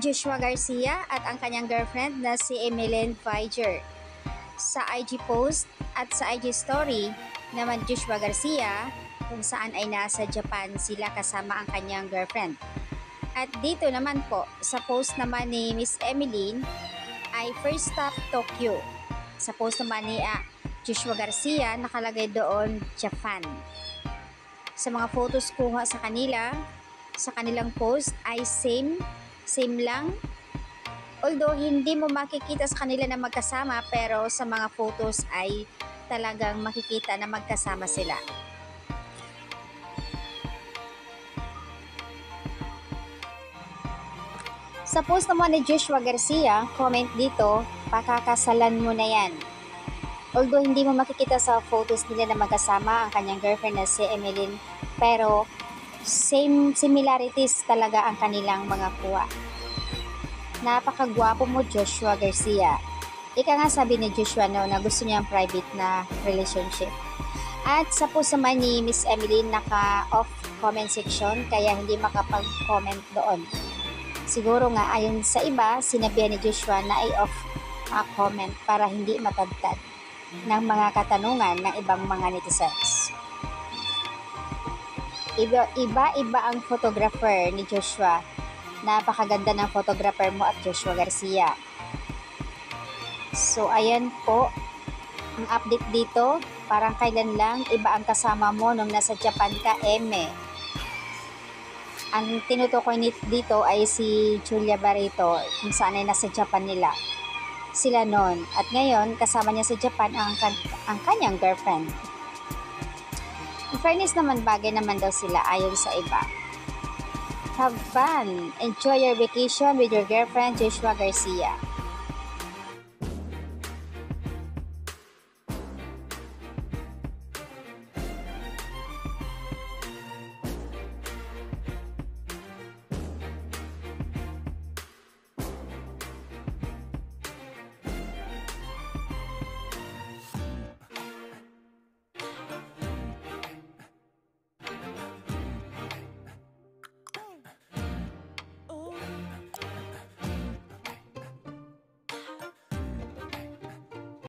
Joshua Garcia at ang kanyang girlfriend na si Emeline Viger. Sa IG post at sa IG story naman Joshua Garcia kung saan ay nasa Japan sila kasama ang kanyang girlfriend. At dito naman po sa post naman ni Miss Emeline ay first stop Tokyo. Sa post naman ni Joshua Garcia nakalagay doon Japan. Sa mga photos kuha sa kanila, sa kanilang post ay same lang. Although hindi mo makikita sa kanila na magkasama, pero sa mga photos ay talagang makikita na magkasama sila. Sa post naman ni Joshua Garcia, comment dito, pakakasalan mo na yan. Although hindi mo makikita sa photos nila na magkasama ang kanyang girlfriend na si Emeline, pero same similarities talaga ang kanilang mga kuha. Napakagwapo mo, Joshua Garcia. Ika nga sabi ni Joshua na gusto niya ang private na relationship. At sa post naman ni Miss Emeline naka-off comment section kaya hindi makapag-comment doon. Siguro nga ayon sa iba, sinabihan ni Joshua na i-off comment para hindi matagtad ng mga katanungan ng ibang mga netizens. Iba-iba ang photographer ni Joshua. Napakaganda ng photographer mo at Joshua Garcia. So ayan po ang update dito. Parang kailan lang iba ang kasama mo nung nasa Japan ka, Eme. Ang tinutukoy dito ay si Julia Barreto kung saan ay nasa Japan sila noon. At ngayon, kasama niya sa Japan ang kanyang girlfriend. In fairness naman, bagay naman daw sila ayon sa iba. Have fun! Enjoy your vacation with your girlfriend, Joshua Garcia.